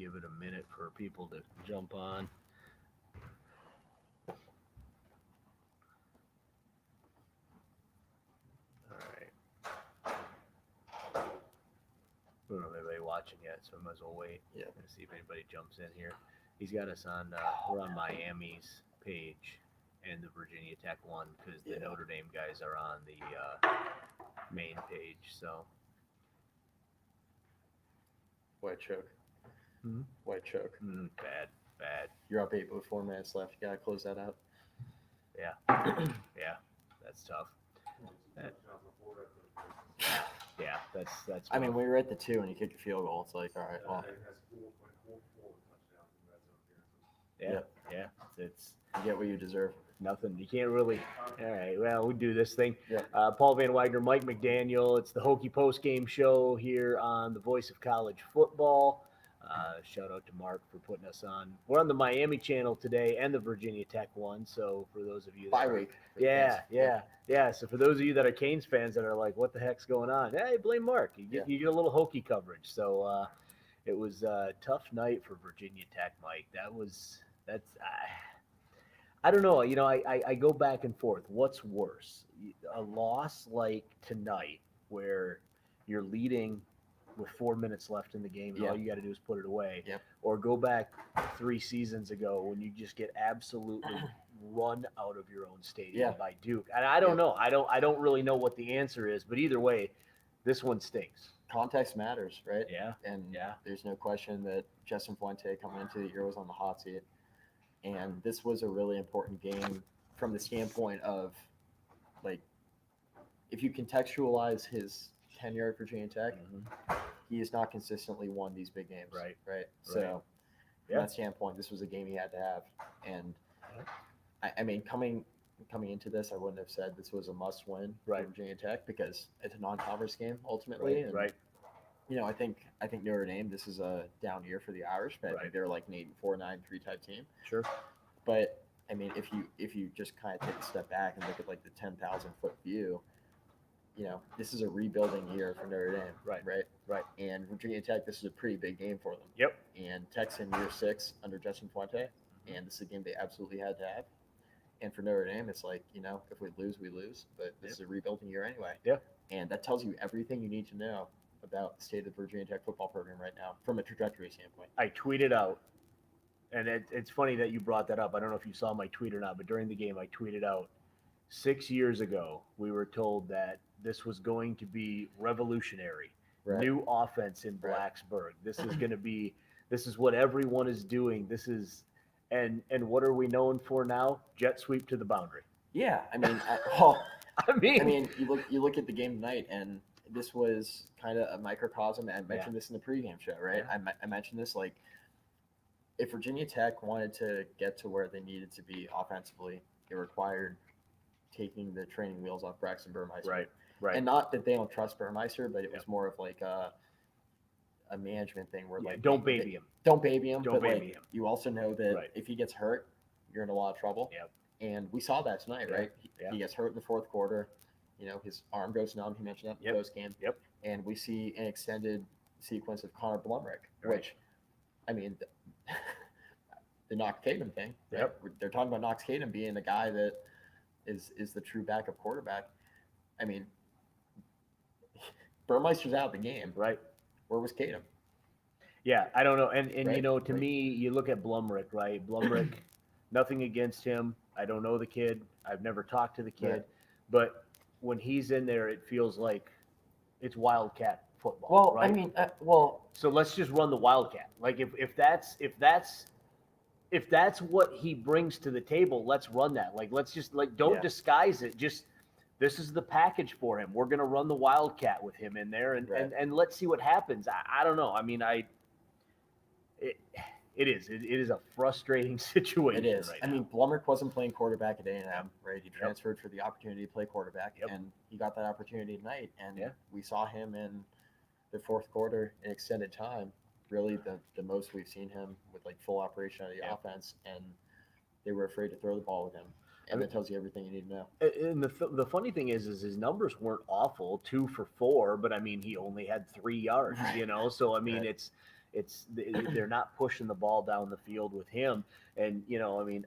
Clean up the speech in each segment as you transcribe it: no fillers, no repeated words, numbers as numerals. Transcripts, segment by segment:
give it a minute for people to jump on. All right. We don't have anybody watching yet, so I might as well wait. Yeah. And see if anybody jumps in here. He's got us on. We're on Miami's page and the Virginia Tech one because the Notre Dame guys are on the main page. So. White choke. Hmm? White choke. Bad. You're up 8 with 4 minutes left. You gotta close that out. Yeah. Yeah. That's tough. Yeah, that's. I mean, when you're at the 2 and you kick a field goal, it's like, all right, well. Yeah. It's you get what you deserve. Nothing. You can't really. All right. Well, we do this thing. Yeah. Paul Van Wagner, Mike McDaniel. It's the Hokie Postgame show here on the Voice of College Football. Shout out to Mark for putting us on. We're on the Miami channel today and the Virginia Tech one. So for those of you that bye week. Yeah. So for those of you that are Canes fans that are like, what the heck's going on? Hey, blame Mark. You get a little Hokie coverage. So it was a tough night for Virginia Tech, Mike. I don't know. You know, I go back and forth. What's worse? A loss like tonight where you're leading with 4 minutes left in the game and all you got to do is put it away. Yep. Or go back 3 seasons ago when you just get absolutely run out of your own stadium by Duke. And I don't know. I don't really know what the answer is, but either way, this one stinks. Context matters, right? Yeah. And there's no question that Justin Fuente coming into the year was on the hot seat. And this was a really important game from the standpoint of, like, if you contextualize his tenure at Virginia Tech, he has not consistently won these big games. Right. So, from that standpoint, this was a game he had to have. And, I mean, coming into this, I wouldn't have said this was a must-win for Virginia Tech because it's a non-conference game ultimately. Right. You know, I think Notre Dame, this is a down year for the Irish, but I think they're like an 8-4, 9-3 type team. Sure. But I mean, if you just kind of take a step back and look at like the 10,000-foot view, you know, this is a rebuilding year for Notre Dame. Right. And Virginia Tech, this is a pretty big game for them. Yep. And Tech's in year 6 under Justin Fuente, and this is a game they absolutely had to have. And for Notre Dame, it's like, you know, if we lose, we lose. But this is a rebuilding year anyway. Yeah. And that tells you everything you need to know about the state of the Virginia Tech football program right now from a trajectory standpoint. I tweeted out, and it's funny that you brought that up. I don't know if you saw my tweet or not, but during the game I tweeted out 6 years ago, we were told that this was going to be revolutionary. New offense in Blacksburg. This is what everyone is doing. And what are we known for now? Jet sweep to the boundary. Yeah, I mean, you look at the game tonight, and this was kind of a microcosm. I mentioned this in the pregame show, right? Yeah. I mentioned this, like, if Virginia Tech wanted to get to where they needed to be offensively, it required taking the training wheels off Braxton Burmeister. Right. And not that they don't trust Burmeister, but it was more of like a management thing where don't baby him. Don't baby him. Don't baby him. You also know that if he gets hurt, you're in a lot of trouble. Yep. And we saw that tonight, right? He gets hurt in the fourth quarter. You know, his arm goes numb. He mentioned that in the post game. Yep. And we see an extended sequence of Connor Blumrick, which, I mean, the Knox Caden thing. Right? Yep. They're talking about Knox Caden being the guy that is the true backup quarterback. I mean, Burmeister's out of the game. Right. Where was Caden? Yeah, I don't know. And you know, to me, you look at Blumrick, right? Blumrick, nothing against him. I don't know the kid. I've never talked to the kid. Right. But when he's in there, it feels like it's Wildcat football. Well, right? I mean, so let's just run the Wildcat. Like if that's what he brings to the table, let's run that. Like let's just don't disguise it. Just this is the package for him. We're gonna run the Wildcat with him in there, and let's see what happens. I don't know. I mean, it is a frustrating situation. It is. Right I mean, Blumrick wasn't playing quarterback at A&M, right? He transferred for the opportunity to play quarterback, and he got that opportunity tonight. And we saw him in the fourth quarter in extended time. Really, the most we've seen him with like full operation of the offense, and they were afraid to throw the ball with him. And that tells you everything you need to know. And the funny thing is his numbers weren't awful, 2 for 4, but I mean he only had 3 yards, you know. So I mean they're not pushing the ball down the field with him. And I mean,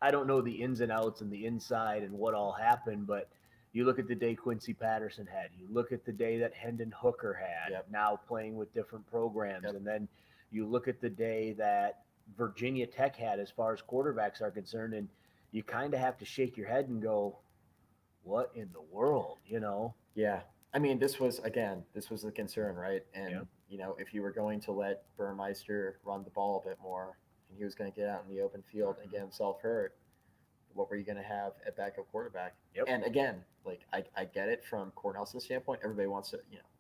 I don't know the ins and outs and the inside and what all happened, but you look at the day Quincy Patterson had, you look at the day that Hendon Hooker had, Yep. now playing with different programs, Yep. and then you look at the day that Virginia Tech had as far as quarterbacks are concerned, and you kind of have to shake your head and go, what in the world, Yeah. I mean, this was the concern, right? And, if you were going to let Burmeister run the ball a bit more and he was going to get out in the open field and get himself hurt, what were you going to have at backup quarterback? Yep. And again, like, I get it from Cornelson's standpoint. Everybody wants to,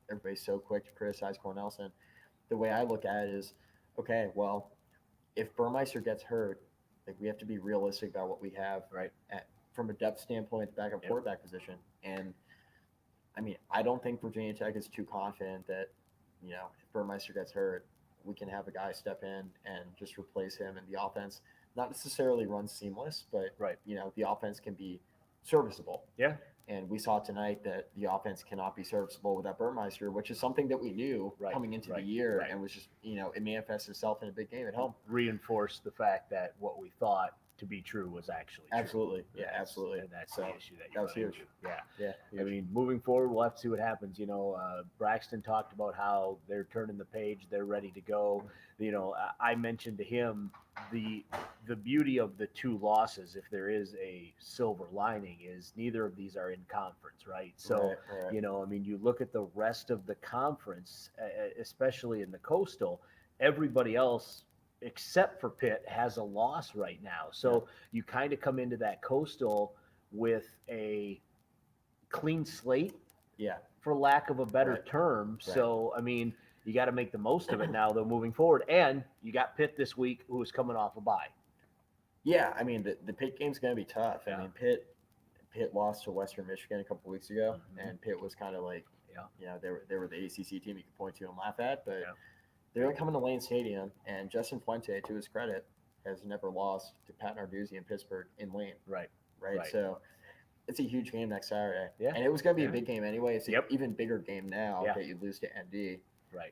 everybody's so quick to criticize Cornelson. The way I look at it is, okay, well, if Burmeister gets hurt, like, we have to be realistic about what we have right from a depth standpoint, the backup quarterback position. And I mean, I don't think Virginia Tech is too confident that, if Burmeister gets hurt, we can have a guy step in and just replace him, and the offense not necessarily run seamless, but the offense can be serviceable. Yeah. And we saw tonight that the offense cannot be serviceable without Burmeister, which is something that we knew coming into the year, and was just, it manifests itself in a big game at home. Reinforced the fact that what we thought to be true was actually true. Absolutely. Yeah, absolutely. And that's the issue that was huge. Yeah. Huge. I mean, moving forward, we'll have to see what happens. Braxton talked about how they're turning the page, they're ready to go. I mentioned to him the beauty of the two losses, if there is a silver lining, is neither of these are in conference, right? So, right. I mean, you look at the rest of the conference, especially in the Coastal, everybody else except for Pitt has a loss right now. So you kind of come into that Coastal with a clean slate, for lack of a better term. So, I mean, you got to make the most of it now, though, moving forward. And you got Pitt this week, who is coming off a bye. Yeah, I mean, the Pitt game's going to be tough. I mean, Pitt lost to Western Michigan a couple weeks ago, and Pitt was kind of like, they were the ACC team you could point to and laugh at, but they're coming to Lane Stadium, and Justin Fuente, to his credit, has never lost to Pat Narduzzi in Pittsburgh in Lane. Right. So it's a huge game next Saturday. Yeah. And it was going to be a big game anyway. It's an even bigger game now that you lose to ND. Right.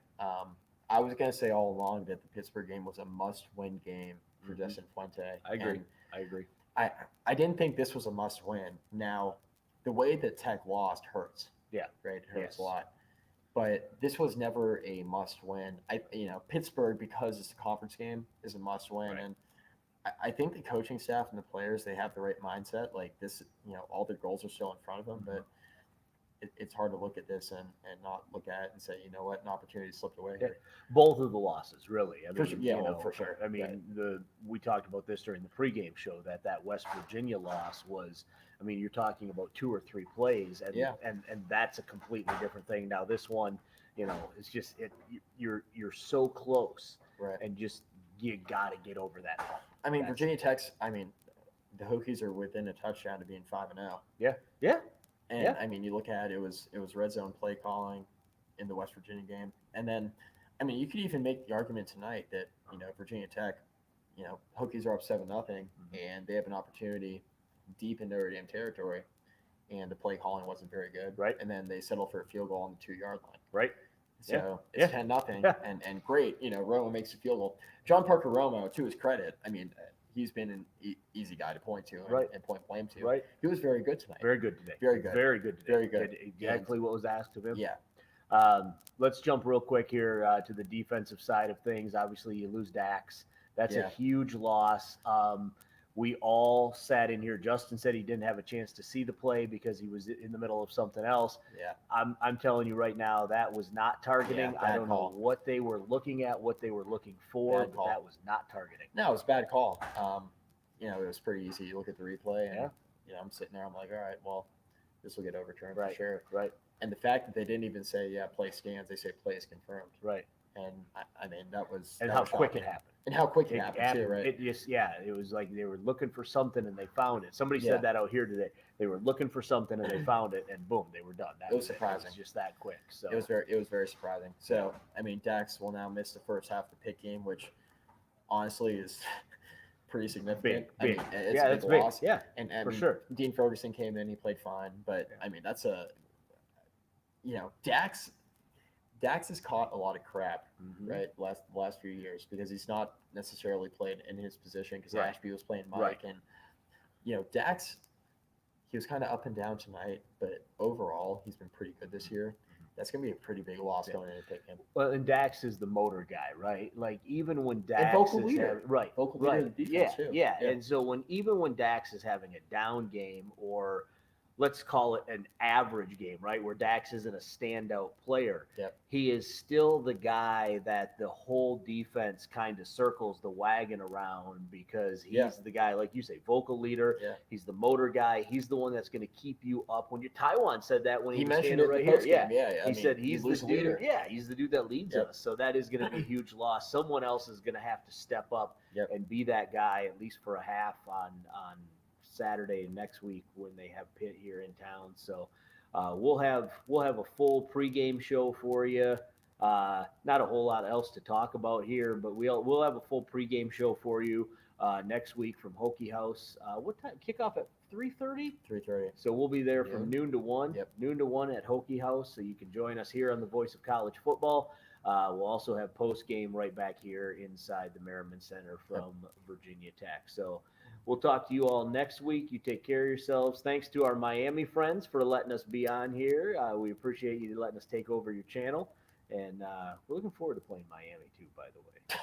I was going to say all along that the Pittsburgh game was a must-win game for Justin Fuente. I agree. I didn't think this was a must-win. Now, the way that Tech lost hurts. Yeah. Right? It hurts a lot. But this was never a must-win. Pittsburgh, because it's a conference game, is a must-win. Right. And I think the coaching staff and the players, they have the right mindset. Like this, all their goals are still in front of them. But it's hard to look at this and not look at it and say, you know what, an opportunity slipped away here. Both of the losses, really. I mean, for sure. I mean, we talked about this during the pregame show that West Virginia loss was. I mean, you're talking about 2 or 3 plays, and that's a completely different thing. Now, this one, it's just you're so close, and just you got to get over that hump. I mean, Virginia Tech's. I mean, the Hokies are within a touchdown to being 5-0. Yeah. And I mean, you look at it, it was red zone play calling in the West Virginia game, and then, I mean, you could even make the argument tonight that Virginia Tech, Hokies are up 7-0, and they have an opportunity deep in Notre Dame territory, and the play calling wasn't very good. Right. And then they settle for a field goal on the 2-yard line. Right. So it's 10-0, and great. Romo makes a field goal. John Parker Romo, to his credit, I mean, he's been an easy guy to point to and point blame to. Right. He was very good tonight. Very good today. Very good. Very good today. Very good. Did exactly what was asked of him. Yeah. Let's jump real quick here to the defensive side of things. Obviously, you lose Dax. That's a huge loss. We all sat in here. Justin said he didn't have a chance to see the play because he was in the middle of something else. Yeah. I'm telling you right now, that was not targeting. Yeah, I don't know what they were looking at, what they were looking for, but that was not targeting. No, it was a bad call. It was pretty easy. You look at the replay, and I'm sitting there. I'm like, all right, well, this will get overturned for sure. Right. And the fact that they didn't even say, play scans, they say play is confirmed. Right. And I mean, that was how quick it happened. And how quick it happened too, right? It just, it was like they were looking for something and they found it. Somebody said that out here today. They were looking for something and they found it, and boom, they were done. It was surprising. It was just that quick. So it was very surprising. So I mean, Dax will now miss the first half of the Pitt game, which honestly is pretty significant. Big. I mean, it's a big loss. Yeah, and for sure. Dean Ferguson came in, he played fine, but I mean, that's Dax Dax has caught a lot of crap, Mhm. right, last few years because he's not necessarily played in his position because Right. Ashby was playing Mike, Right. and Dax, he was kind of up and down tonight, but overall he's been pretty good this year. That's gonna be a pretty big loss Yeah. going in to pick him. Well, and Dax is the motor guy, right? Like even when Dax vocal is leader. having, right, Vocal leader right, of the defense, too. yeah. Yeah. And so even when Dax is having a down game, or let's call it an average game, right, where Dax isn't a standout player, Yep. he is still the guy that the whole defense kind of circles the wagon around because he's Yeah. the guy, like you say, vocal leader. Yeah. He's the motor guy. He's the one that's going to keep you up. When Taiwan said that when he was mentioned standing it right in the here, postgame. yeah. Yeah, He said he's you the lose a dude. leader. Yeah, he's the dude that leads Yep. us. So that is going to be a huge loss. Someone else is going to have to step up Yep. and be that guy at least for a half on Saturday next week when they have Pitt here in town. So we'll have a full pregame show for you. Not a whole lot else to talk about here, but we'll have a full pregame show for you next week from Hokie House. What time? Kickoff at 3:30. 3:30. So we'll be there from noon to 1. Yep. Noon to 1 at Hokie House. So you can join us here on the Voice of College Football. We'll also have post game right back here inside the Merriman Center from Virginia Tech. So we'll talk to you all next week. You take care of yourselves. Thanks to our Miami friends for letting us be on here. We appreciate you letting us take over your channel. And we're looking forward to playing Miami too, by the way.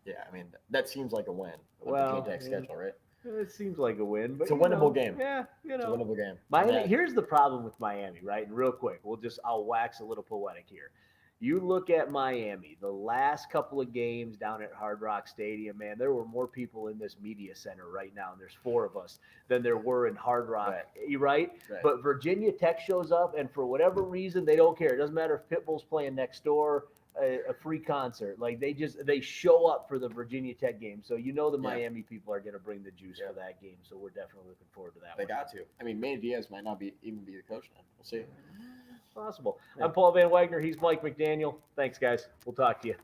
Yeah, I mean, that seems like a win with Well, the Tech schedule, right? It seems like a win, but It's a winnable game. Yeah, It's a winnable game. Miami. Yeah. Here's the problem with Miami, right? And real quick, I'll wax a little poetic here. You look at Miami, the last couple of games down at Hard Rock Stadium, man, there were more people in this media center right now, and there's 4 of us, than there were in Hard Rock, right? But Virginia Tech shows up, and for whatever reason, they don't care. It doesn't matter if Pitbull's playing next door, a free concert. Like they show up for the Virginia Tech game. So the Miami people are going to bring the juice for that game. So we're definitely looking forward to that. They got to. I mean, Manny Diaz might not even be the coach now. We'll see. Possible. I'm Paul Van Wagner. He's Mike McDaniel. Thanks, guys. We'll talk to you.